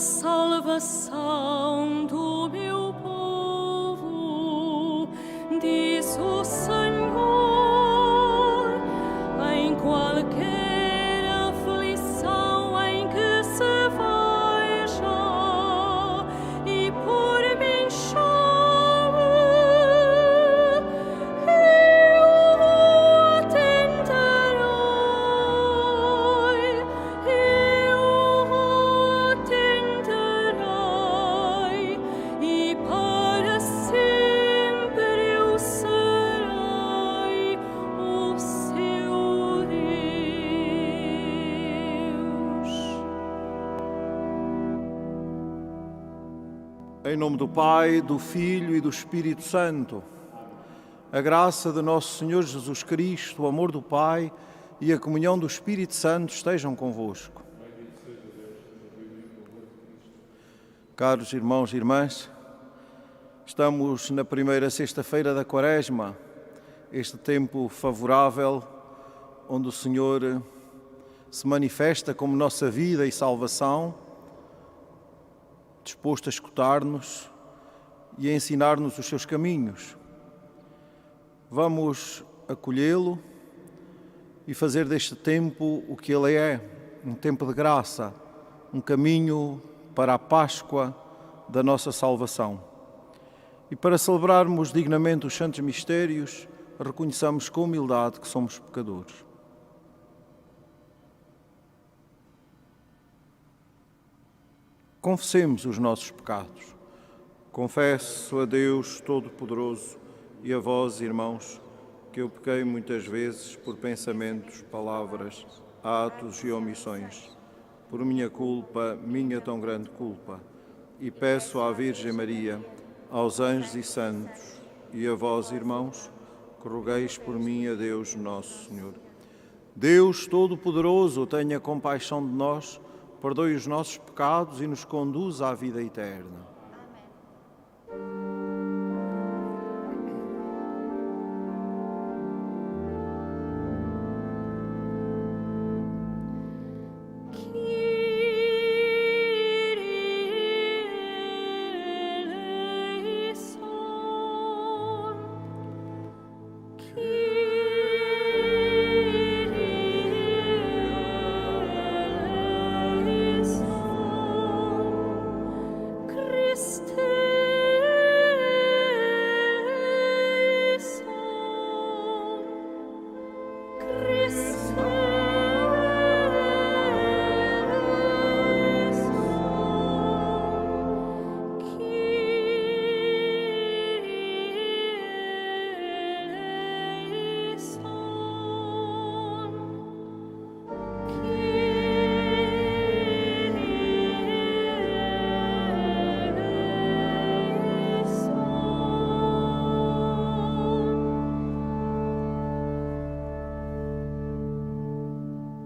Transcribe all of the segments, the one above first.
salvação do meu povo, diz o Senhor, em qualquer aflição em que se veja, e por mim chame, eu atenderei, e para sempre eu serei o seu Deus. Em nome do Pai, do Filho e do Espírito Santo, a graça de nosso Senhor Jesus Cristo, o amor do Pai e a comunhão do Espírito Santo estejam convosco. Caros irmãos e irmãs, estamos na primeira sexta-feira da Quaresma, este tempo favorável onde o Senhor se manifesta como nossa vida e salvação, disposto a escutar-nos e a ensinar-nos os seus caminhos. Vamos acolhê-lo e fazer deste tempo o que ele é, um tempo de graça, um caminho para a Páscoa da nossa salvação. E para celebrarmos dignamente os santos mistérios, reconheçamos com humildade que somos pecadores. Confessemos os nossos pecados. Confesso a Deus Todo-Poderoso e a vós, irmãos, que eu pequei muitas vezes por pensamentos, palavras, atos e omissões, por minha culpa, minha tão grande culpa, e peço à Virgem Maria, aos anjos e santos, e a vós, irmãos, que rogueis por mim a Deus Nosso Senhor. Deus Todo-Poderoso, tenha compaixão de nós, perdoe os nossos pecados e nos conduza à vida eterna.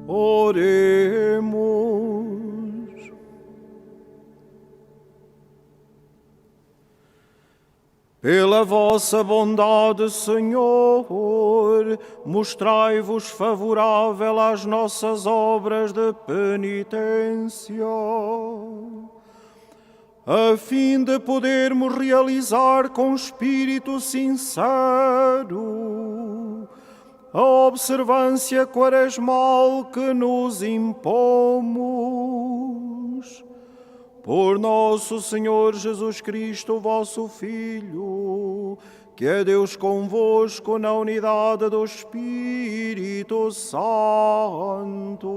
Oremos. Pela vossa bondade, Senhor, mostrai-vos favorável às nossas obras de penitência, a fim de podermos realizar com espírito sincero a observância quaresmal que nos impomos. Por nosso Senhor Jesus Cristo, vosso Filho, que é Deus convosco na unidade do Espírito Santo.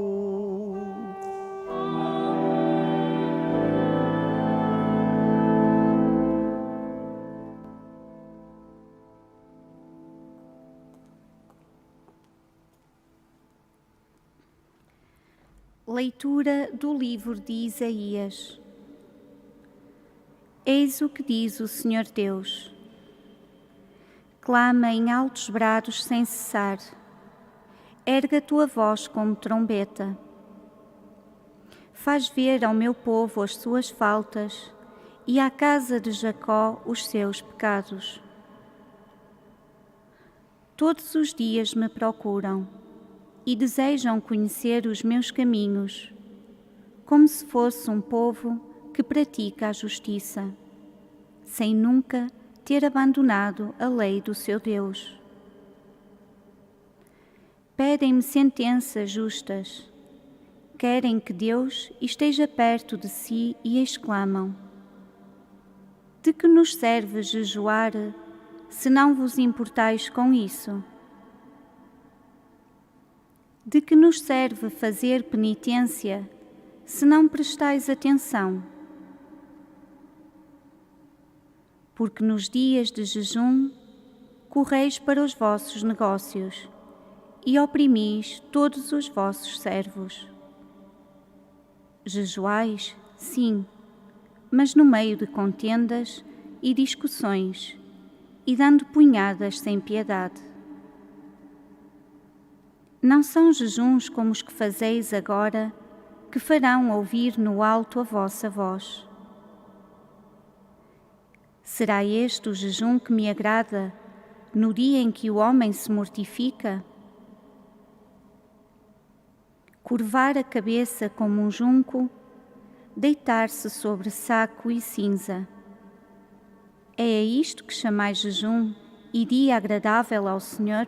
Leitura do livro de Isaías. Eis o que diz o Senhor Deus. Clama em altos brados sem cessar. Ergue a tua voz como trombeta. Faz ver ao meu povo as suas faltas e à casa de Jacó os seus pecados. Todos os dias me procuram e desejam conhecer os meus caminhos, como se fosse um povo que pratica a justiça, sem nunca ter abandonado a lei do seu Deus. Pedem-me sentenças justas, querem que Deus esteja perto de si e exclamam: de que nos serve jejuar, se não vos importais com isso? De que nos serve fazer penitência, se não prestais atenção? Porque nos dias de jejum correis para os vossos negócios e oprimis todos os vossos servos. Jejuais, sim, mas no meio de contendas e discussões, e dando punhadas sem piedade. Não são jejuns como os que fazeis agora, que farão ouvir no alto a vossa voz. Será este o jejum que me agrada, no dia em que o homem se mortifica? Curvar a cabeça como um junco, deitar-se sobre saco e cinza. É a isto que chamais jejum e dia agradável ao Senhor?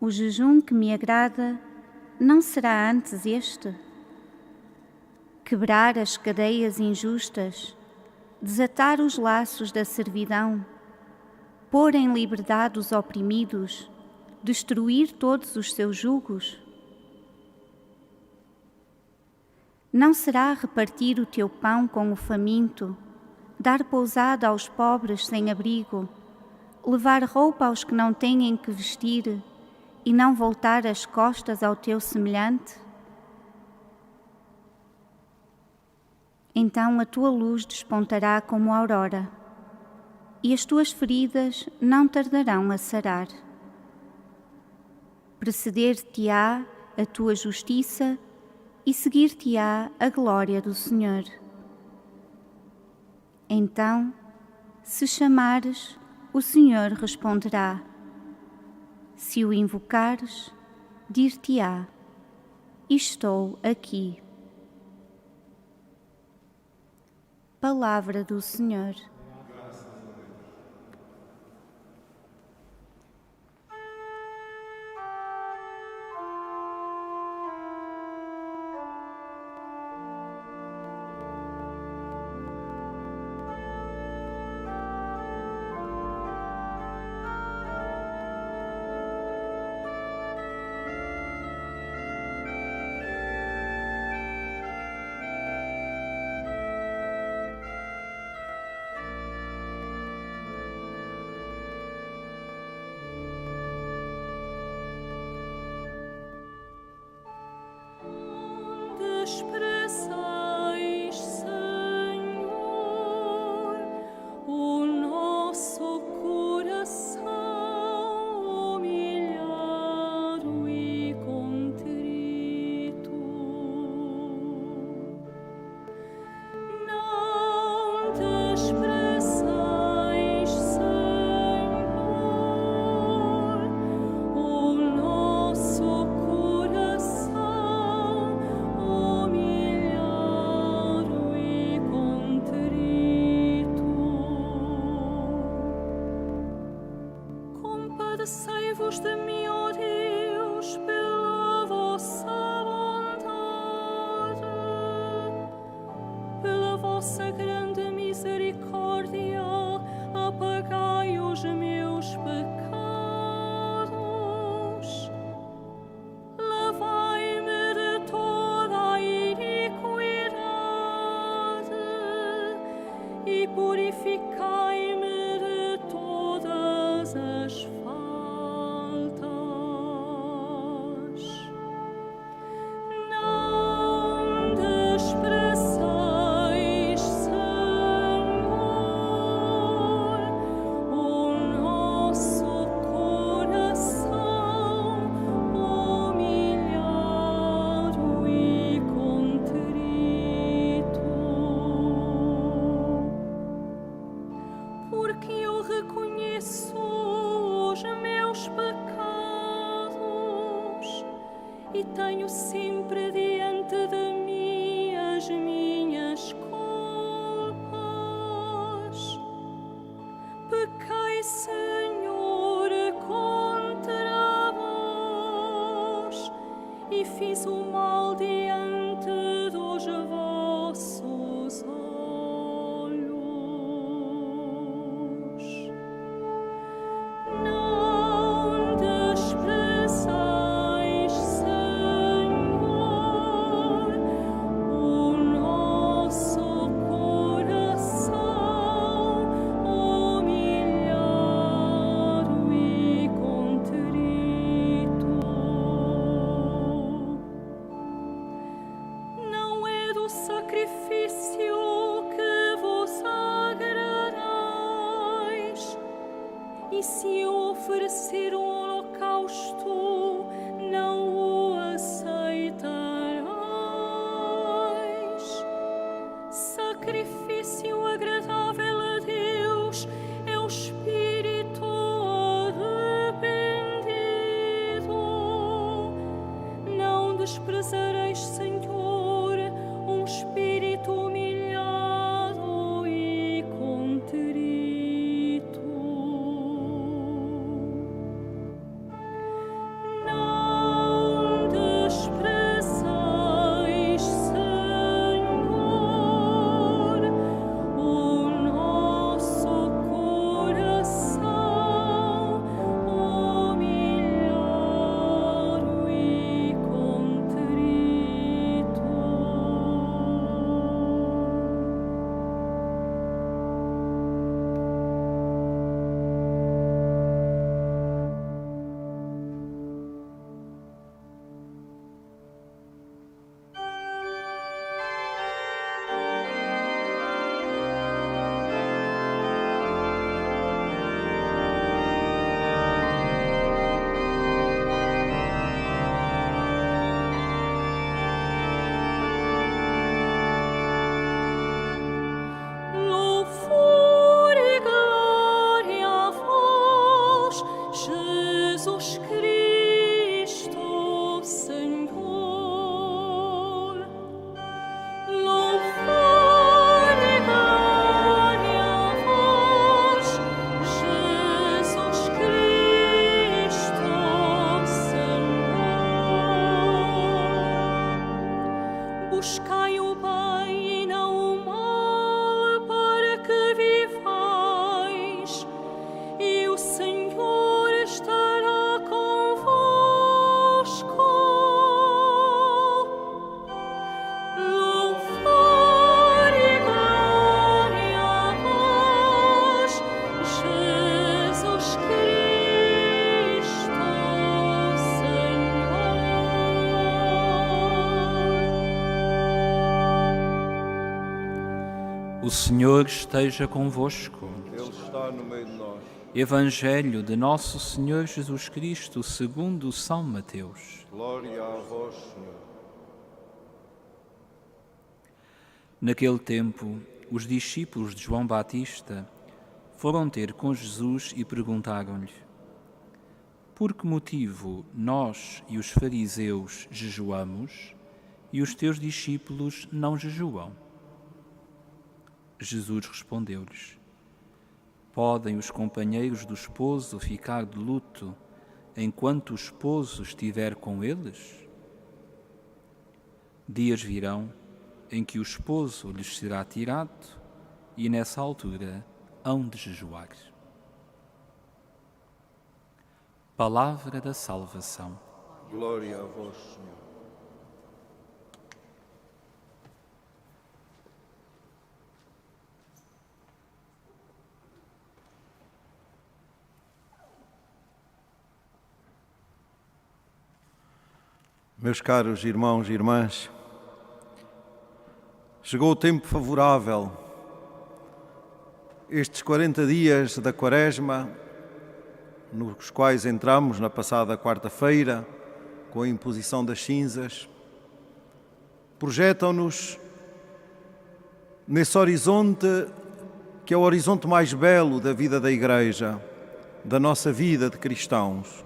O jejum que me agrada não será antes este? Quebrar as cadeias injustas, desatar os laços da servidão, pôr em liberdade os oprimidos, destruir todos os seus jugos? Não será repartir o teu pão com o faminto, dar pousada aos pobres sem abrigo, levar roupa aos que não têm que vestir e não voltar as costas ao teu semelhante? Então a tua luz despontará como a aurora, e as tuas feridas não tardarão a sarar. Preceder-te-á a tua justiça e seguir-te-á a glória do Senhor. Então, se chamares, o Senhor responderá. Se o invocares, dir-te-á: estou aqui. Palavra do Senhor. Expressais, Senhor, o nosso coração humilhado e contrito. Não te expressais, Senhor, o nosso coração humilhado e contrito. Compadecei-vos de mim, ó Deus, pela vossa bondade, pela vossa grande misericórdia, apagai os meus pecados. Lavai-me de toda a iniquidade e purificai-me de todas as faltas. Não desprezais, Senhor, o nosso coração humilhado e contrito. E se oferecer um holocausto, não o aceitarás. Sacrifício agradável a Deus é o espírito arrependido. Não desprezareis, Senhor, um espírito humilhado e contrito. Não desprezeis, Senhor, o nosso coração humilhado e contrito. Louvor e glória a vós, Jesus Cristo, Senhor. Louvor e glória a vós, Jesus Cristo, Senhor. Buscai o bem e não o mal, para que vivais, e o Senhor estará convosco. Louvor e glória a vós, Jesus Cristo, Senhor. O Senhor esteja convosco. Ele está no meio de nós. Evangelho de Nosso Senhor Jesus Cristo segundo São Mateus. Glória a vós, Senhor. Naquele tempo, os discípulos de João Batista foram ter com Jesus e perguntaram-lhe: por que motivo nós e os fariseus jejuamos e os teus discípulos não jejuam? Jesus respondeu-lhes: podem os companheiros do esposo ficar de luto enquanto o esposo estiver com eles? Dias virão em que o esposo lhes será tirado e nessa altura hão de jejuar. Palavra da salvação. Glória a vós, Senhor. Meus caros irmãos e irmãs, chegou o tempo favorável. Estes 40 dias da Quaresma, nos quais entramos na passada quarta-feira, com a imposição das cinzas, projetam-nos nesse horizonte que é o horizonte mais belo da vida da Igreja, da nossa vida de cristãos,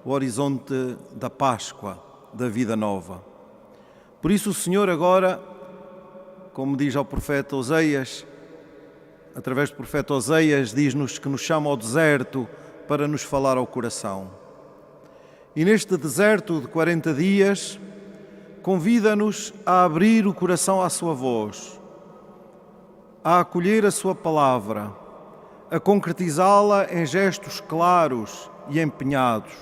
o horizonte da Páscoa, da vida nova. Por isso o Senhor agora, como diz ao profeta Oseias, através do profeta Oseias, diz-nos que nos chama ao deserto para nos falar ao coração. E neste deserto de 40 dias, convida-nos a abrir o coração à sua voz, a acolher a sua palavra, a concretizá-la em gestos claros e empenhados,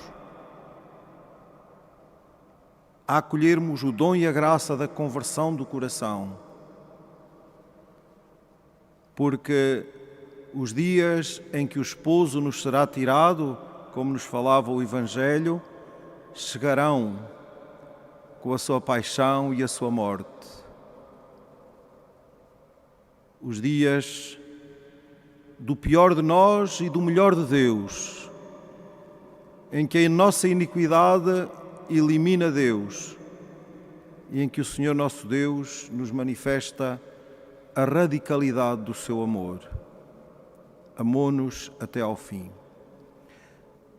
a acolhermos o dom e a graça da conversão do coração. Porque os dias em que o esposo nos será tirado, como nos falava o Evangelho, chegarão com a sua paixão e a sua morte. Os dias do pior de nós e do melhor de Deus, em que a nossa iniquidade elimina Deus e em que o Senhor nosso Deus nos manifesta a radicalidade do seu amor. Amou-nos até ao fim.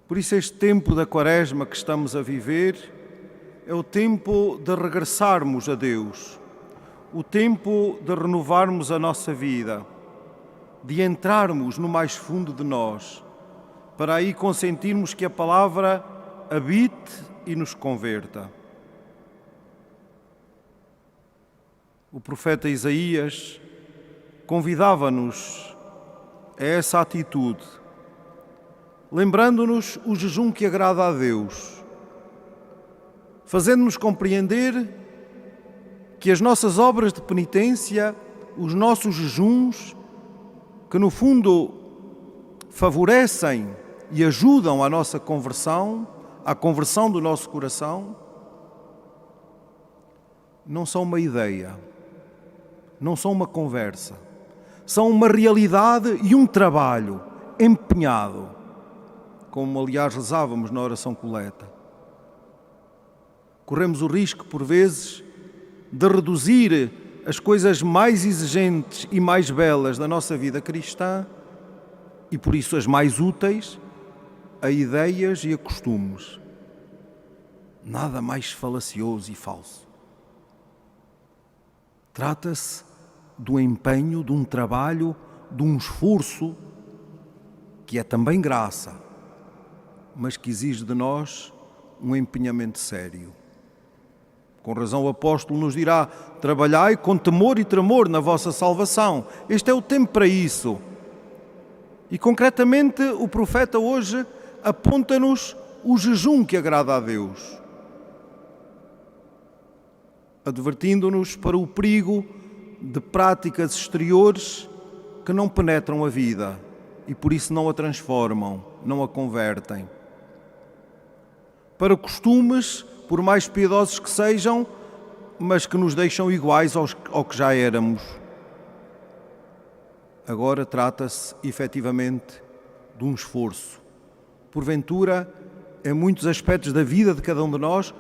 Por isso este tempo da Quaresma que estamos a viver é o tempo de regressarmos a Deus, o tempo de renovarmos a nossa vida, de entrarmos no mais fundo de nós, para aí consentirmos que a palavra habite e nos converta. O profeta Isaías convidava-nos a essa atitude, lembrando-nos o jejum que agrada a Deus, fazendo-nos compreender que as nossas obras de penitência, os nossos jejuns, que no fundo favorecem e ajudam a nossa conversão, à conversão do nosso coração, não são uma ideia, não são uma conversa, são uma realidade e um trabalho empenhado, como aliás rezávamos na oração coleta. Corremos o risco, por vezes, de reduzir as coisas mais exigentes e mais belas da nossa vida cristã, e por isso as mais úteis, a ideias e a costumes. Nada mais falacioso e falso. Trata-se do empenho, de um trabalho, de um esforço que é também graça, mas que exige de nós um empenhamento sério. Com razão o apóstolo nos dirá: trabalhai com temor e tremor na vossa salvação. Este é o tempo para isso. E concretamente o profeta hoje aponta-nos o jejum que agrada a Deus, advertindo-nos para o perigo de práticas exteriores que não penetram a vida e por isso não a transformam, não a convertem. Para costumes, por mais piedosos que sejam, mas que nos deixam iguais ao que já éramos. Agora trata-se, efetivamente, de um esforço. Porventura, em muitos aspectos da vida de cada um de nós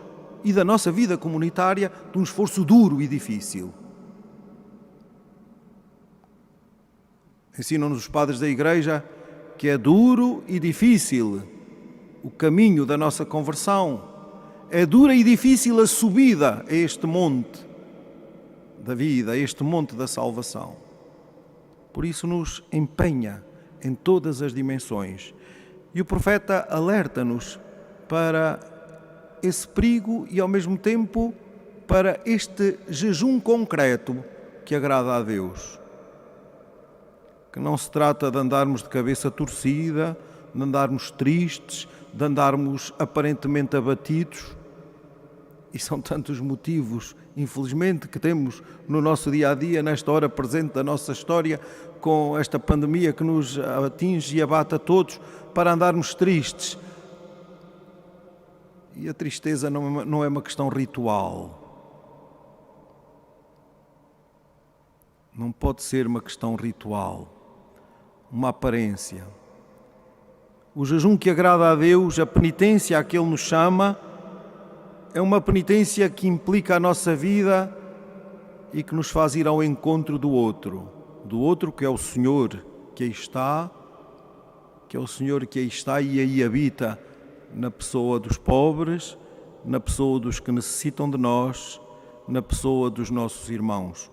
e da nossa vida comunitária, de um esforço duro e difícil. Ensinam-nos os padres da Igreja que é duro e difícil o caminho da nossa conversão. É dura e difícil a subida a este monte da vida, a este monte da salvação. Por isso nos empenha em todas as dimensões. E o profeta alerta-nos para esse perigo e, ao mesmo tempo, para este jejum concreto que agrada a Deus. Que não se trata de andarmos de cabeça torcida, de andarmos tristes, de andarmos aparentemente abatidos. E são tantos motivos, infelizmente, que temos no nosso dia-a-dia, nesta hora presente da nossa história, com esta pandemia que nos atinge e abate a todos, para andarmos tristes. E a tristeza não é uma questão ritual. Não pode ser uma questão ritual, uma aparência. O jejum que agrada a Deus, a penitência a que Ele nos chama, é uma penitência que implica a nossa vida e que nos faz ir ao encontro do outro que é o Senhor que aí está, que é o Senhor que aí está e aí habita na pessoa dos pobres, na pessoa dos que necessitam de nós, na pessoa dos nossos irmãos.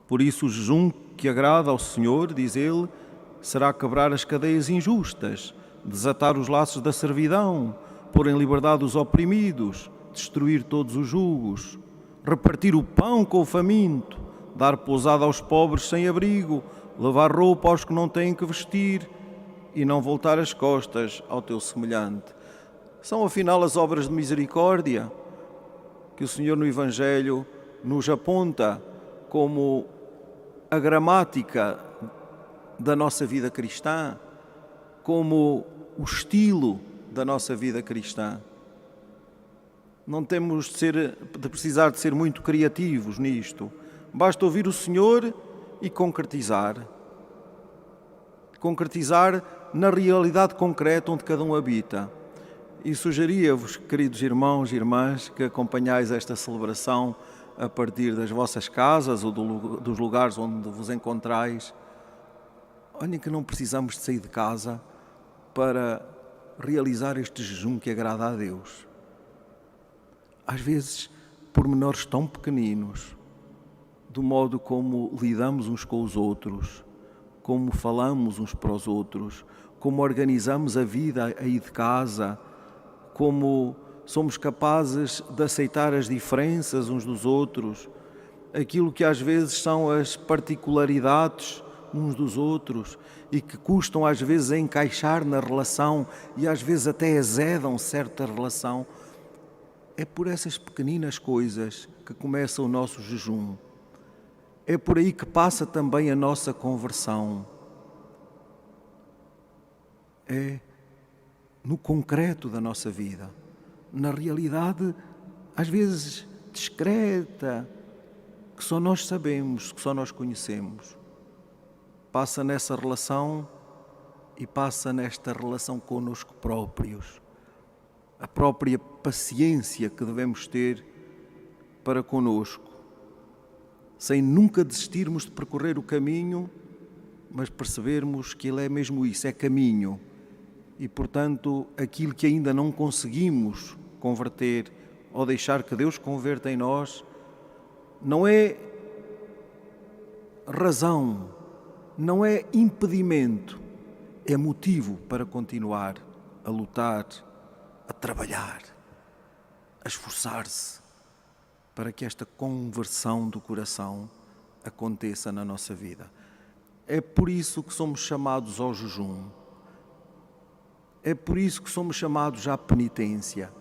Por isso o jejum que agrada ao Senhor, diz Ele, será quebrar as cadeias injustas, desatar os laços da servidão, pôr em liberdade os oprimidos, destruir todos os julgos, repartir o pão com o faminto, dar pousada aos pobres sem abrigo, levar roupa aos que não têm que vestir e não voltar as costas ao teu semelhante. São afinal as obras de misericórdia que o Senhor no Evangelho nos aponta como a gramática da nossa vida cristã, como o estilo da nossa vida cristã. Não temos de precisar de ser muito criativos nisto. Basta ouvir o Senhor e concretizar. concretizar na realidade concreta onde cada um habita. E sugeria-vos, queridos irmãos e irmãs, que acompanhais esta celebração a partir das vossas casas ou dos lugares onde vos encontrais. Olhem que não precisamos de sair de casa para realizar este jejum que agrada a Deus. Às vezes, pormenores tão pequeninos, do modo como lidamos uns com os outros, como falamos uns para os outros, como organizamos a vida aí de casa, como somos capazes de aceitar as diferenças uns dos outros, aquilo que às vezes são as particularidades uns dos outros e que custam às vezes a encaixar na relação e às vezes até azedam certa relação. É por essas pequeninas coisas que começa o nosso jejum. É por aí que passa também a nossa conversão. É no concreto da nossa vida, na realidade, às vezes discreta, que só nós sabemos, que só nós conhecemos. Passa nessa relação e passa nesta relação connosco próprios. A própria paciência que devemos ter para connosco, sem nunca desistirmos de percorrer o caminho, mas percebermos que ele é mesmo isso, é caminho. E, portanto, aquilo que ainda não conseguimos converter ou deixar que Deus converta em nós, não é razão, não é impedimento, é motivo para continuar a lutar, a trabalhar, a esforçar-se para que esta conversão do coração aconteça na nossa vida. É por isso que somos chamados ao jejum. É por isso que somos chamados à penitência.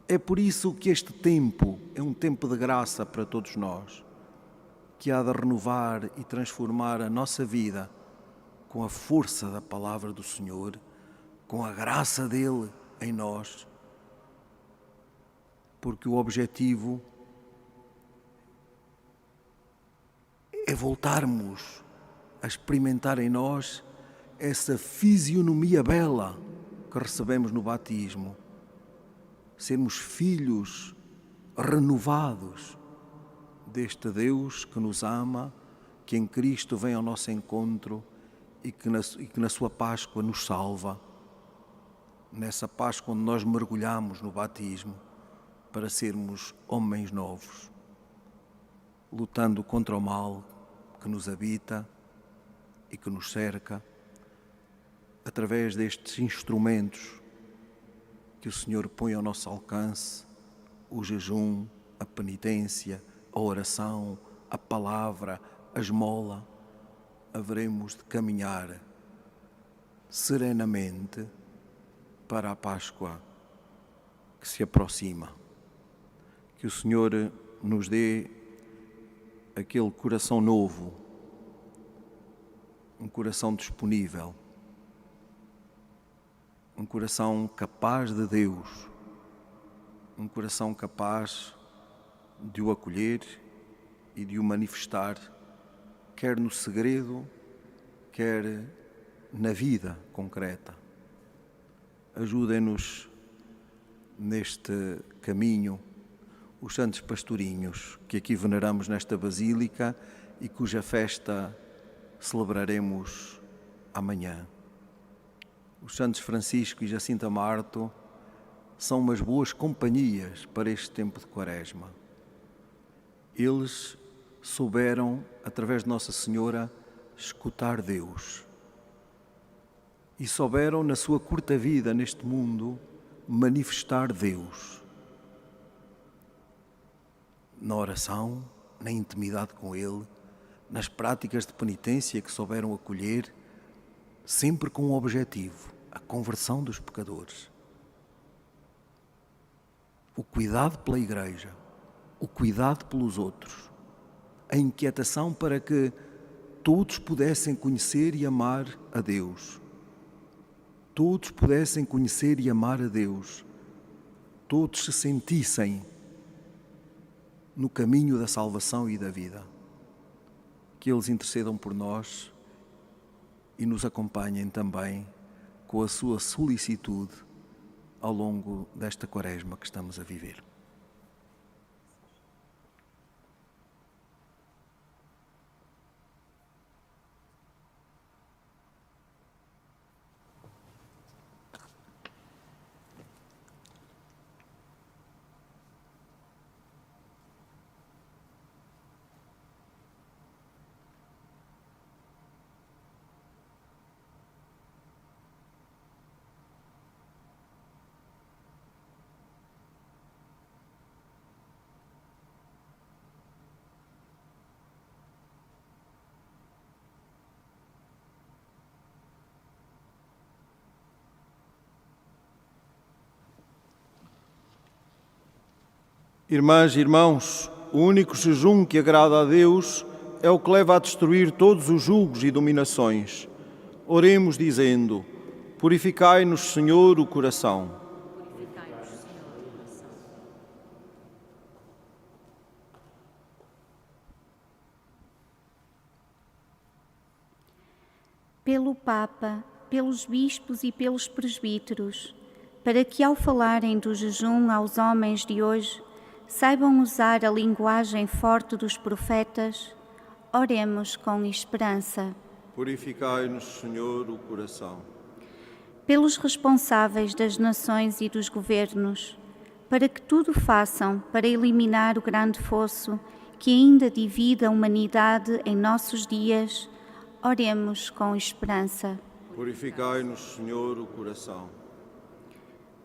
É por isso que este tempo é um tempo de graça para todos nós, que há de renovar e transformar a nossa vida com a força da palavra do Senhor, com a graça dele em nós, porque o objetivo é voltarmos a experimentar em nós essa fisionomia bela que recebemos no batismo, sermos filhos renovados deste Deus que nos ama, que em Cristo vem ao nosso encontro e que na sua Páscoa nos salva, nessa Páscoa onde nós mergulhamos no batismo para sermos homens novos, lutando contra o mal que nos habita e que nos cerca, através destes instrumentos que o Senhor põe ao nosso alcance, o jejum, a penitência, a oração, a palavra, a esmola, haveremos de caminhar serenamente para a Páscoa que se aproxima. Que o Senhor nos dê aquele coração novo, um coração disponível, um coração capaz de Deus, um coração capaz de o acolher e de o manifestar, quer no segredo, quer na vida concreta. Ajudem-nos neste caminho os santos pastorinhos que aqui veneramos nesta Basílica e cuja festa celebraremos amanhã. Os santos Francisco e Jacinta Marto são umas boas companhias para este tempo de Quaresma. Eles souberam, através de Nossa Senhora, escutar Deus. E souberam, na sua curta vida neste mundo, manifestar Deus. Na oração, na intimidade com Ele, nas práticas de penitência que souberam acolher, sempre com um objetivo, a conversão dos pecadores. O cuidado pela Igreja, o cuidado pelos outros, a inquietação para que todos pudessem conhecer e amar a Deus. Todos pudessem conhecer e amar a Deus. Todos se sentissem no caminho da salvação e da vida. Que eles intercedam por nós e nos acompanhem também com a sua solicitude ao longo desta quaresma que estamos a viver. Irmãs e irmãos, o único jejum que agrada a Deus é o que leva a destruir todos os julgos e dominações. Oremos dizendo: purificai-nos, Senhor, o coração. Pelo Papa, pelos bispos e pelos presbíteros, para que ao falarem do jejum aos homens de hoje, saibam usar a linguagem forte dos profetas, oremos com esperança. Purificai-nos, Senhor, o coração. Pelos responsáveis das nações e dos governos, para que tudo façam para eliminar o grande fosso que ainda divide a humanidade em nossos dias, oremos com esperança. Purificai-nos, Senhor, o coração.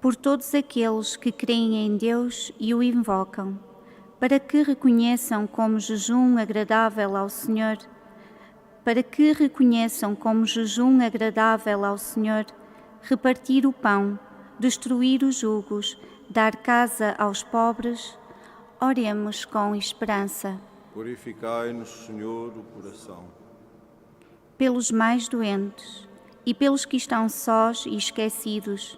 Por todos aqueles que creem em Deus e o invocam, para que reconheçam como jejum agradável ao Senhor, repartir o pão, destruir os julgos, dar casa aos pobres, oremos com esperança. Purificai-nos, Senhor, o coração. Pelos mais doentes e pelos que estão sós e esquecidos,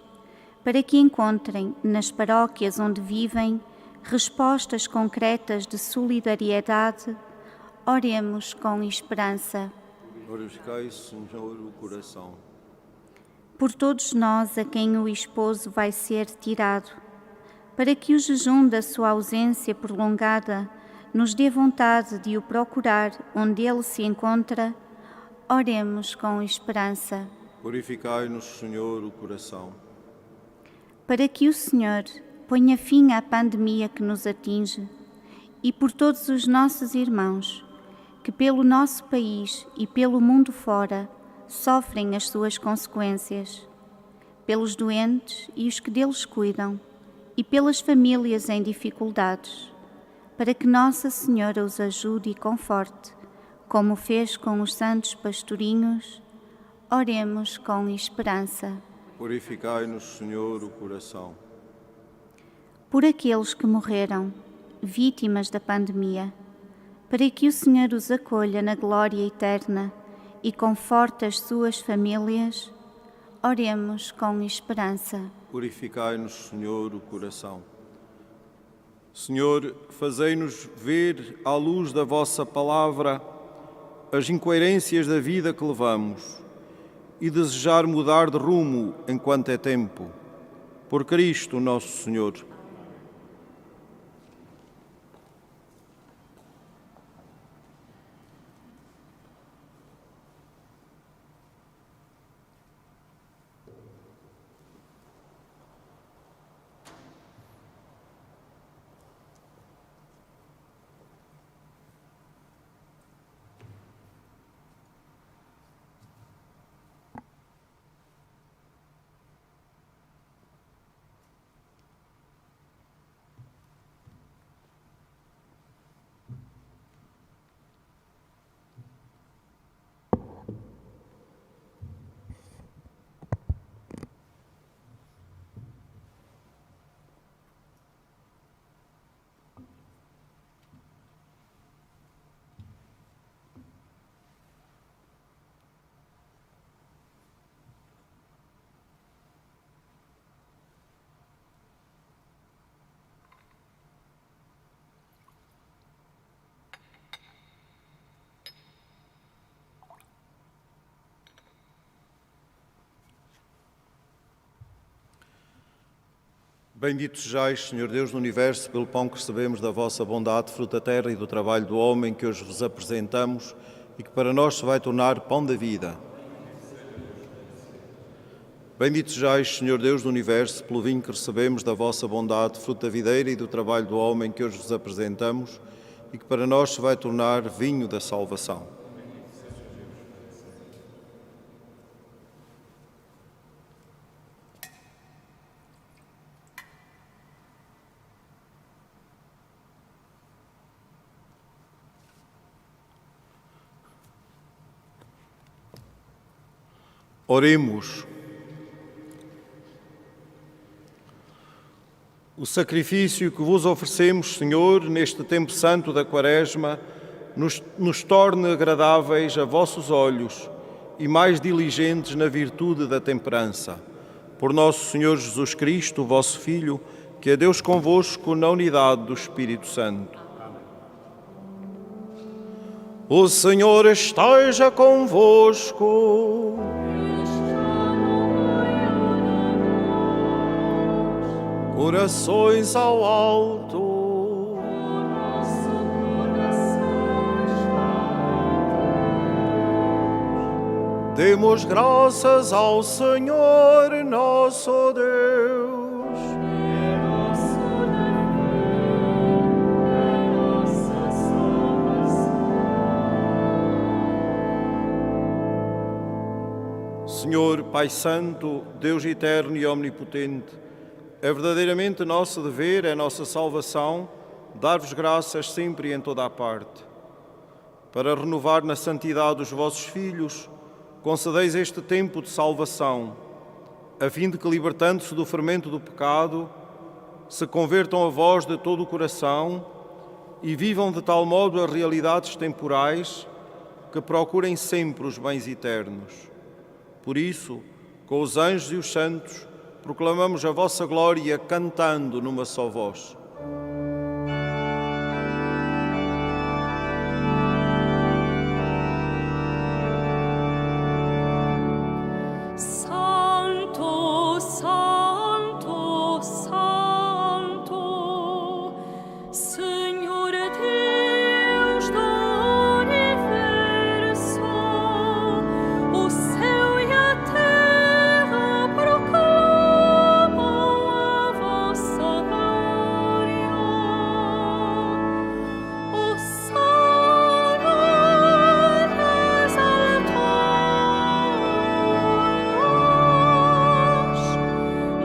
para que encontrem nas paróquias onde vivem respostas concretas de solidariedade, oremos com esperança. Purificai, Senhor, o coração. Por todos nós a quem o esposo vai ser tirado, para que o jejum da sua ausência prolongada nos dê vontade de o procurar onde ele se encontra, oremos com esperança. Purificai-nos, Senhor, o coração. Para que o Senhor ponha fim à pandemia que nos atinge e por todos os nossos irmãos que pelo nosso país e pelo mundo fora sofrem as suas consequências, pelos doentes e os que deles cuidam e pelas famílias em dificuldades, para que Nossa Senhora os ajude e conforte, como fez com os santos pastorinhos, oremos com esperança. Purificai-nos, Senhor, o coração. Por aqueles que morreram, vítimas da pandemia, para que o Senhor os acolha na glória eterna e conforte as suas famílias, oremos com esperança. Purificai-nos, Senhor, o coração. Senhor, fazei-nos ver, à luz da vossa palavra, as incoerências da vida que levamos e desejar mudar de rumo enquanto é tempo. Por Cristo nosso Senhor. Bendito sejais, Senhor Deus do Universo, pelo pão que recebemos da vossa bondade, fruto da terra e do trabalho do homem que hoje vos apresentamos e que para nós se vai tornar pão da vida. Bendito sejais, Senhor Deus do Universo, pelo vinho que recebemos da vossa bondade, fruto da videira e do trabalho do homem que hoje vos apresentamos e que para nós se vai tornar vinho da salvação. Oremos. O sacrifício que vos oferecemos, Senhor, neste tempo santo da Quaresma, nos torne agradáveis a vossos olhos e mais diligentes na virtude da temperança. Por nosso Senhor Jesus Cristo, vosso Filho, que é Deus convosco na unidade do Espírito Santo. O Senhor esteja convosco. Corações ao alto. Demos graças ao Senhor nosso Deus. Senhor, Pai Santo, Deus eterno e omnipotente, é verdadeiramente nosso dever, é nossa salvação, dar-vos graças sempre e em toda a parte. Para renovar na santidade os vossos filhos, concedeis este tempo de salvação, a fim de que, libertando-se do fermento do pecado, se convertam a vós de todo o coração e vivam de tal modo as realidades temporais que procurem sempre os bens eternos. Por isso, com os anjos e os santos, proclamamos a vossa glória cantando numa só voz. Santo, Santo, Santo, Senhor Deus do universo, o céu e a terra proclamam a vossa glória. Hosana nas alturas,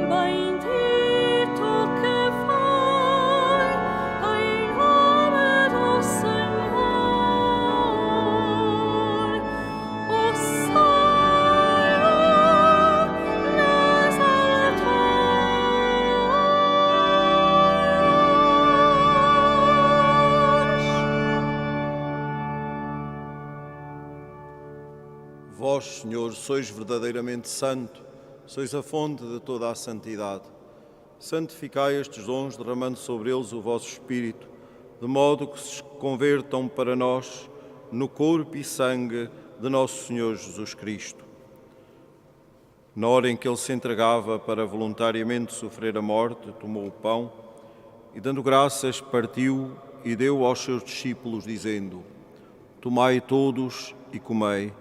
bendito que vai em nome do Senhor. Hosana nas alturas. Vós, Senhor, sois verdadeiramente santo, sois a fonte de toda a santidade. Santificai estes dons, derramando sobre eles o vosso Espírito, de modo que se convertam para nós no corpo e sangue de nosso Senhor Jesus Cristo. Na hora em que ele se entregava para voluntariamente sofrer a morte, tomou o pão e, dando graças, partiu e deu aos seus discípulos, dizendo: Tomai todos e comei,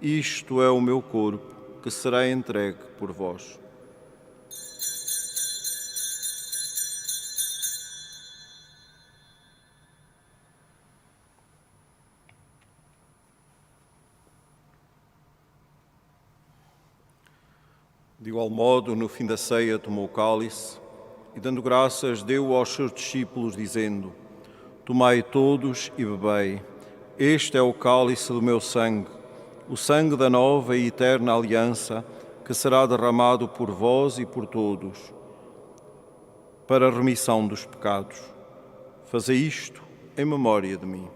isto é o meu corpo, que será entregue por vós. De igual modo, no fim da ceia, tomou o cálice e, dando graças, deu aos seus discípulos, dizendo: Tomai todos e bebei, este é o cálice do meu sangue, o sangue da nova e eterna aliança, que será derramado por vós e por todos, para a remissão dos pecados. Fazei isto em memória de mim.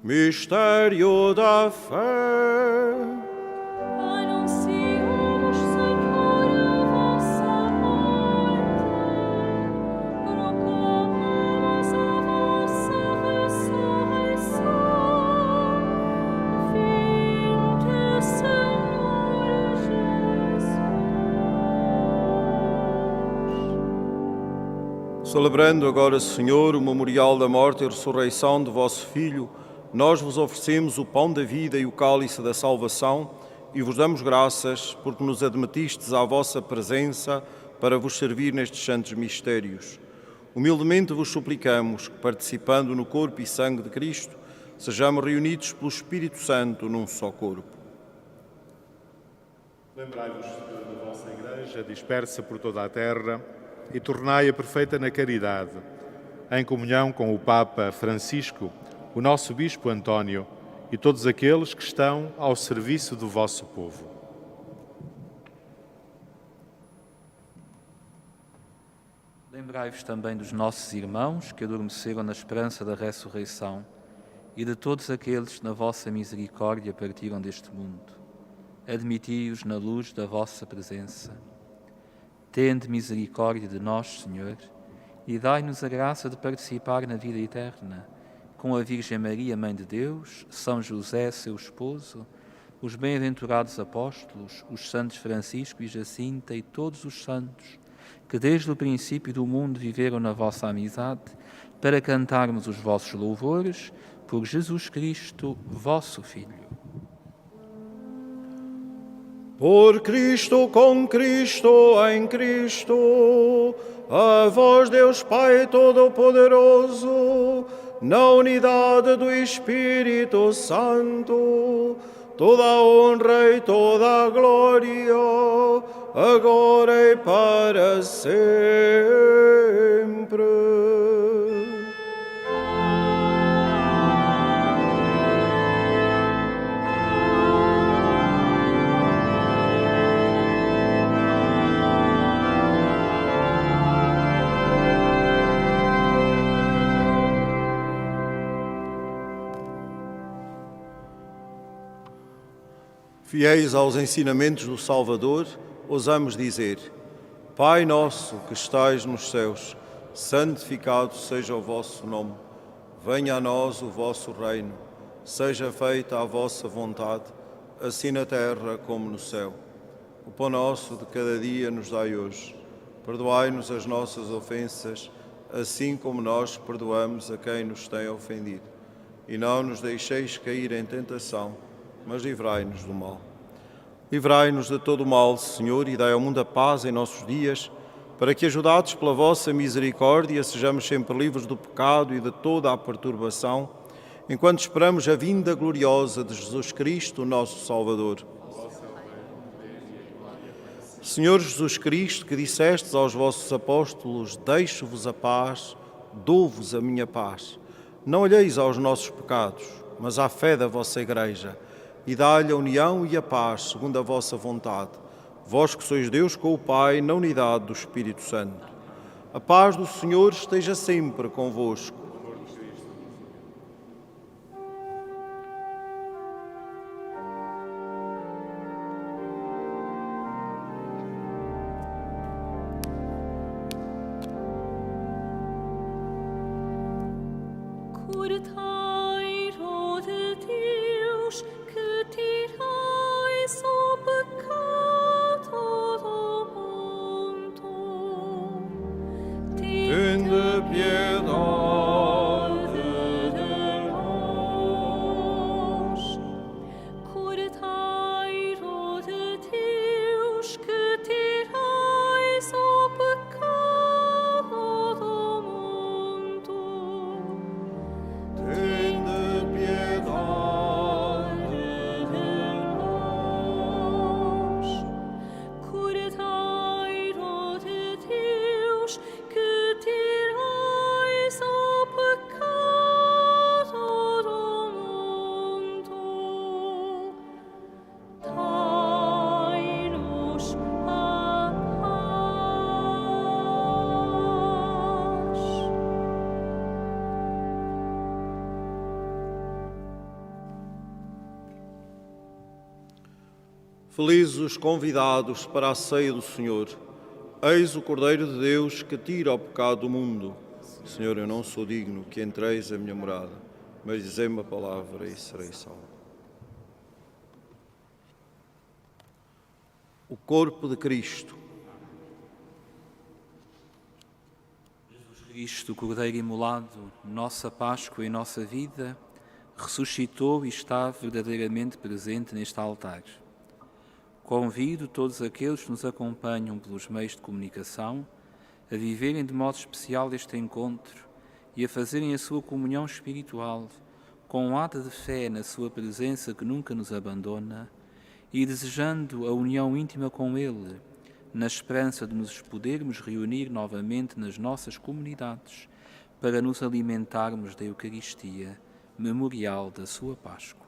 Mistério da fé. Anunciamos, Senhor, a vossa morte, proclamamos Celebrando agora, Senhor, o memorial da morte e ressurreição de vosso Filho, nós vos oferecemos o pão da vida e o cálice da salvação e vos damos graças porque nos admitistes à vossa presença para vos servir nestes santos mistérios. Humildemente vos suplicamos que, participando no corpo e sangue de Cristo, sejamos reunidos pelo Espírito Santo num só corpo. Lembrai-vos da vossa Igreja dispersa por toda a terra e tornai-a perfeita na caridade, em comunhão com o Papa Francisco, o nosso Bispo António e todos aqueles que estão ao serviço do vosso povo. Lembrai-vos também dos nossos irmãos que adormeceram na esperança da ressurreição e de todos aqueles que na vossa misericórdia partiram deste mundo. Admiti-os na luz da vossa presença. Tende misericórdia de nós, Senhor, e dai-nos a graça de participar na vida eterna, com a Virgem Maria, Mãe de Deus, São José, seu esposo, os bem-aventurados apóstolos, os santos Francisco e Jacinta e todos os santos, que desde o princípio do mundo viveram na vossa amizade, para cantarmos os vossos louvores, por Jesus Cristo, vosso Filho. Por Cristo, com Cristo, em Cristo, a vós, Deus Pai Todo-Poderoso, na unidade do Espírito Santo, toda a honra e toda a glória, agora e para sempre. Fiéis aos ensinamentos do Salvador, ousamos dizer: Pai nosso que estais nos céus, santificado seja o vosso nome. Venha a nós o vosso reino. Seja feita a vossa vontade, assim na terra como no céu. O pão nosso de cada dia nos dai hoje. Perdoai-nos as nossas ofensas, assim como nós perdoamos a quem nos tem ofendido. E não nos deixeis cair em tentação, mas livrai-nos do mal. Livrai-nos de todo o mal, Senhor, e dai ao mundo a paz em nossos dias, para que, ajudados pela vossa misericórdia, sejamos sempre livres do pecado e de toda a perturbação, enquanto esperamos a vinda gloriosa de Jesus Cristo, nosso Salvador. Senhor Jesus Cristo, que dissestes aos vossos apóstolos: deixo-vos a paz, dou-vos a minha paz. Não olheis aos nossos pecados, mas à fé da vossa Igreja, e dá-lhe a união e a paz, segundo a vossa vontade, vós que sois Deus com o Pai, na unidade do Espírito Santo. A paz do Senhor esteja sempre convosco. Curtai, ó de Deus, que tirais o pecado do mundo. Tende piedade de nós. Curtai, ó de Deus, que tirais o pecado do mundo. Tende piedade de nós. Curtai, ó de Deus, que tirais o pecado do mundo. Dai-nos a paz. Felizes os convidados para a ceia do Senhor. Eis o Cordeiro de Deus que tira o pecado do mundo. Senhor, eu não sou digno que entreis a minha morada, mas dizei-me a palavra e serei salvo. O corpo de Cristo. Jesus Cristo, o Cordeiro imolado, nossa Páscoa e nossa vida, ressuscitou e está verdadeiramente presente neste altar. Convido todos aqueles que nos acompanham pelos meios de comunicação a viverem de modo especial este encontro e a fazerem a sua comunhão espiritual com um ato de fé na sua presença que nunca nos abandona e desejando a união íntima com Ele, na esperança de nos podermos reunir novamente nas nossas comunidades para nos alimentarmos da Eucaristia, memorial da sua Páscoa.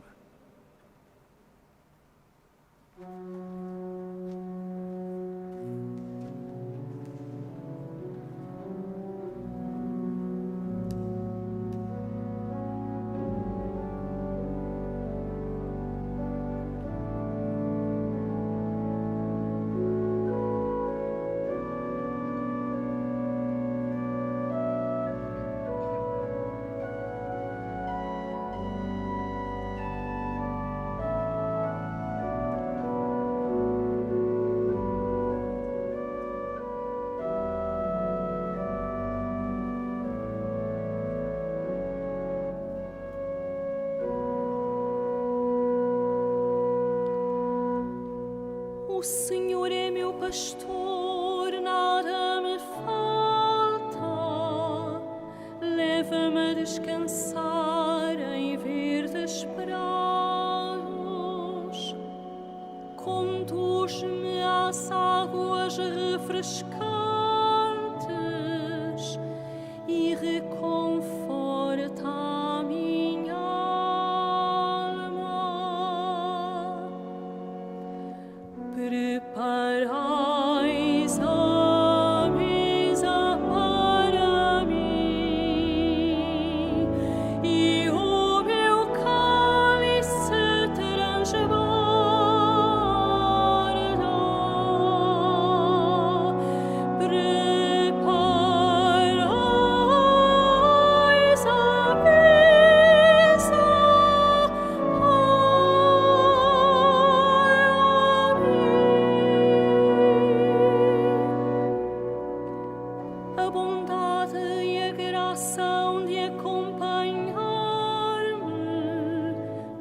O Senhor é meu pastor, nada me falta. Leva-me a descansar em verdes prados. Conduz-me às águas refrescantes e reconforta a minha alma. Preparais a mesa para mim e o meu cálice transborda. Preparais a mesa a bondade e a graça hão de acompanhar-me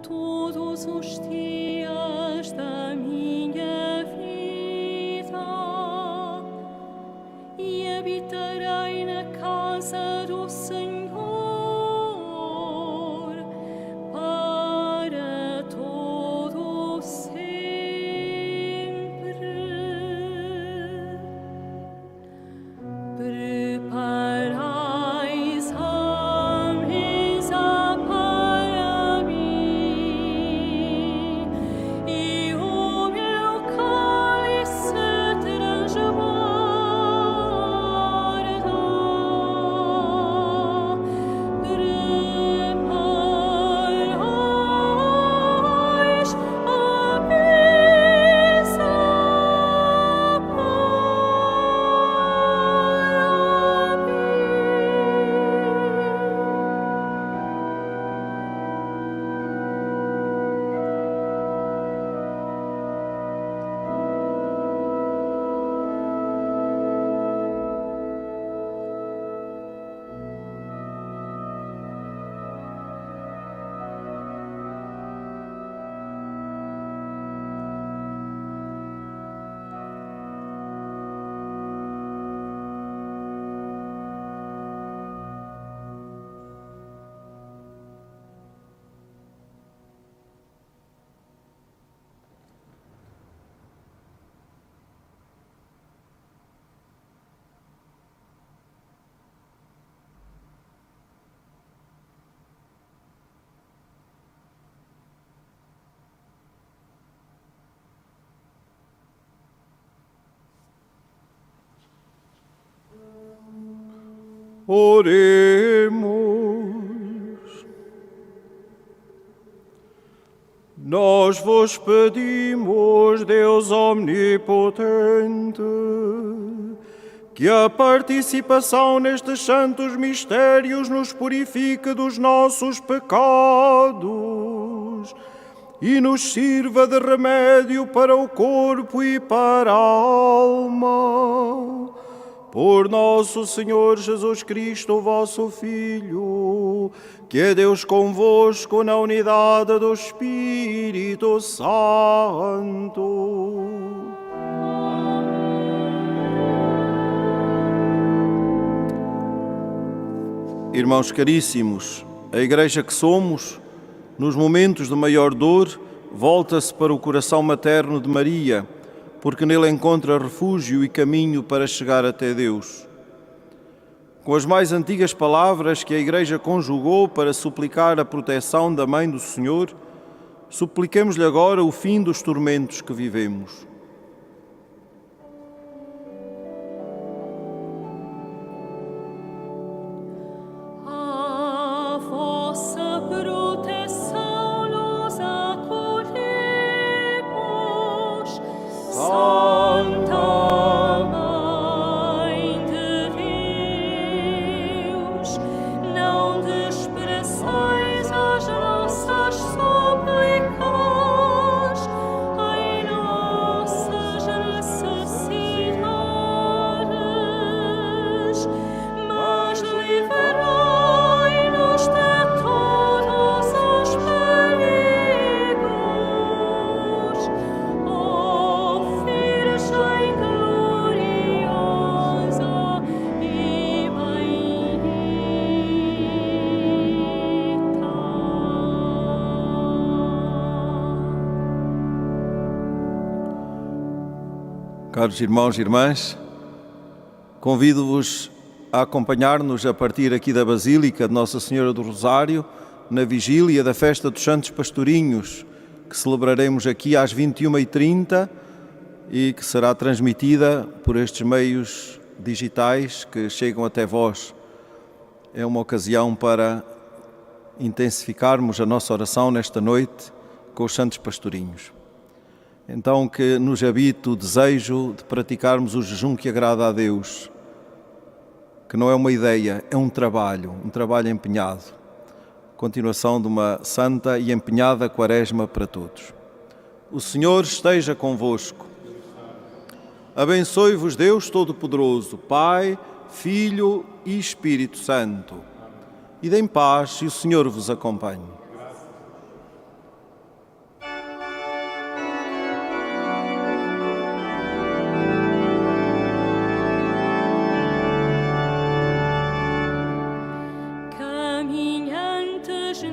todos os dias da minha vida e habitarei na casa do Senhor para todo sempre. Preparais a mesa para mim e o meu cálice transborda. Preparais a mesa Oremos. Nós vos pedimos, Deus omnipotente, que a participação nestes santos mistérios nos purifique dos nossos pecados e nos sirva de remédio para o corpo e para a alma. Por nosso Senhor Jesus Cristo, vosso Filho, que é Deus convosco na unidade do Espírito Santo. Irmãos caríssimos, a Igreja que somos, nos momentos de maior dor, volta-se para o coração materno de Maria, porque nele encontra refúgio e caminho para chegar até Deus. Com as mais antigas palavras que a Igreja conjugou para suplicar a proteção da Mãe do Senhor, supliquemos-lhe agora o fim dos tormentos que vivemos. Caros irmãos e irmãs, convido-vos a acompanhar-nos a partir aqui da Basílica de Nossa Senhora do Rosário, na vigília da Festa dos Santos Pastorinhos, que celebraremos aqui às 21h30 e que será transmitida por estes meios digitais que chegam até vós. É uma ocasião para intensificarmos a nossa oração nesta noite com os Santos Pastorinhos. Então que nos habite o desejo de praticarmos o jejum que agrada a Deus, que não é uma ideia, é um trabalho empenhado. Continuação de uma santa e empenhada quaresma para todos. O Senhor esteja convosco. Abençoe-vos Deus Todo-Poderoso, Pai, Filho e Espírito Santo. Ide em paz e o Senhor vos acompanhe.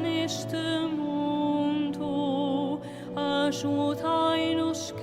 Neste mundo, ajudai-nos,